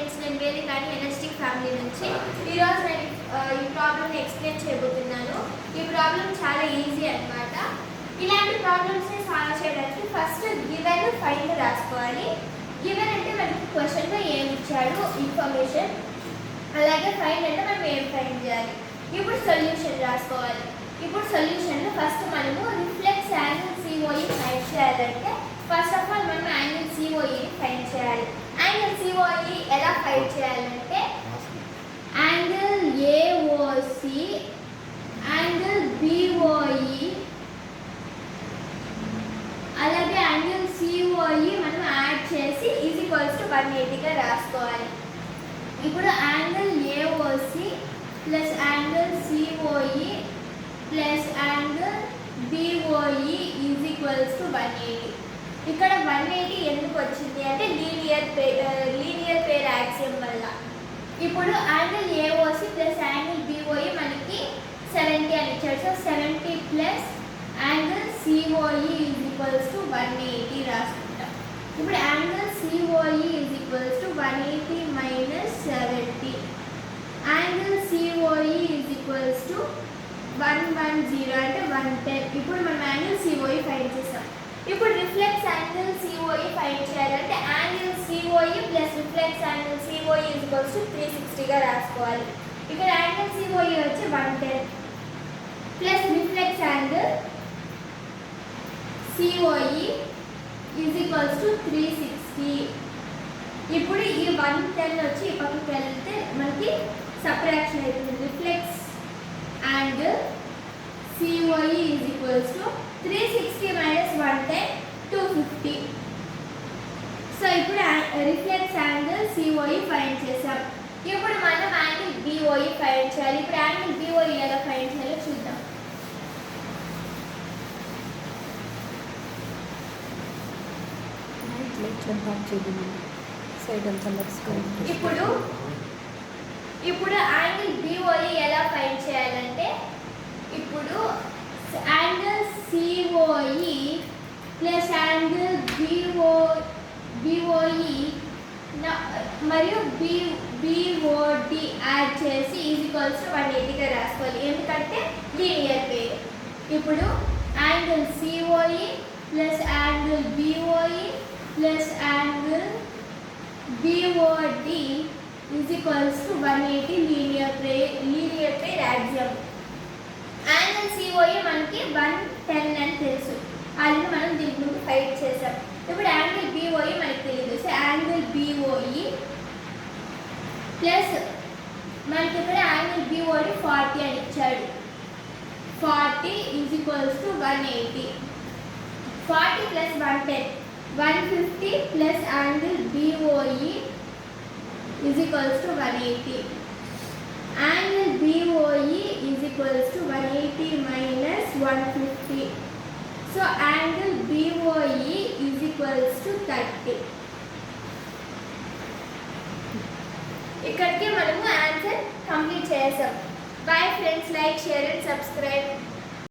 Friends, నేను వేరే కానీ ఎనర్జెటిక్ ఫ్యామిలీ నుంచి ఈరోజు నేను ఈ ప్రాబ్లమ్ని ఎక్స్ప్లెయిన్ చేయబోతున్నాను. ఈ ప్రాబ్లం చాలా ఈజీ అన్నమాట. ఇలాంటి ప్రాబ్లమ్స్ని సాల్వ్ చేయడానికి ఫస్ట్ గివెన్ ఫైండ్ రాసుకోవాలి. గివెన్ అంటే మనకి క్వశ్చన్లో ఏమి ఇచ్చాడు ఇన్ఫర్మేషన్, అలాగే ఫైండ్ అంటే మనం ఏం ఫైండ్ చేయాలి. ఇప్పుడు సొల్యూషన్ రాసుకోవాలి. ఇప్పుడు సొల్యూషన్లో ఫస్ట్ మనము రిఫ్లెక్స్ యాంగిల్ సిఓఈ ఫైండ్ చేయాలంటే ఫస్ట్ ఆఫ్ ఆల్ మనం యాంగిల్ సిఓఈని ఫైండ్ చేయాలి. యాంగిల్ సిఓఈ ఎలా ఫైండ్ చేయాలంటే యాంగిల్ ఏఓసి యాంగిల్ బిఓఈ అలాగే యాంగిల్ సిఓఈ మనం యాడ్ చేసి ఈజ్ ఈక్వల్స్ టు 180గా రాసుకోవాలి. ఇప్పుడు angle AOC plus angle COE plus angle BOE is equals to 180. ఇక్కడ 180 ఎందుకు వచ్చింది అంటే లీనియర్ పేర్ యాక్సియం వల్ల. ఇప్పుడు angle AOC plus angle BOE మనకి 70 అని ఇచ్చాడు. So 70 plus angle COE is equals to 180 రాసుకుంటాం. ఇప్పుడు angle COE is equals to 180 minus 70. Angle COE is equals to 110 అంటే 110. ఇప్పుడు మనం యాంగిల్ సిఓఈ ఫైండ్ చేస్తాం. ఇప్పుడు రిఫ్లెక్స్ యాంగిల్ సిఓఈ ఫైండ్ చేయాలంటే angle COE plus reflex angle COE is equals to 360గా రాసుకోవాలి. ఇక్కడ యాంగిల్ సిఓఈ వచ్చి 110 plus reflex angle COE is equals to 360. ఇప్పుడు ఈ 110 వచ్చి ఈ పక్కకి వెళ్తే మనకి సబ్ట్రాక్షన్ అవుతుంది. Reflex angle COE is equals to 360 minus 110 250. So ఇప్పుడు రిఫ్లెక్స్ యాంగిల్ సిఓఈ ఫైండ్ చేసాం. ఇప్పుడు మనం యాంగిల్ బిఓఈ ఫైండ్ చేయాలి. ఇప్పుడు యాంగిల్ బిఓఈ ఎలా ఫైండ్ చేయాలో చూద్దాం. ఇప్పుడు యాంగిల్ బిఓఈ ఎలా ఫైండ్ చేయాలంటే ఇప్పుడు angle COE plus angle BOE మరియు బిఓడి యాడ్ చేసి ఈజ్ ఈక్వల్స్ టు 180గా రాసుకోవాలి. ఎందుకంటే లీనియర్ పేర్. ఇప్పుడు angle COE plus angle BOE plus angle BOD is equals to 180 linear pair axiom. Angle COE మనకి 110 అని తెలుసు, అది మనం దీని ముందు ఫైట్ చేసాం. ఇప్పుడు యాంగిల్ బిఓఈ మనకి తెలియదు. సో యాంగిల్ బిఓఈ ప్లస్ మనకి ఇక్కడ యాంగిల్ బిఓడి 40 అని ఇచ్చాడు. 40 is equals to 180. 40 plus 110 150 plus angle BOE is equals to 180. Angle BOE is equals to 180 minus 150. So angle BOE is equals to 30. ఇక్కడికి మనము ఆన్సర్ కంప్లీట్ చేసాం. Bye friends, like, share and subscribe.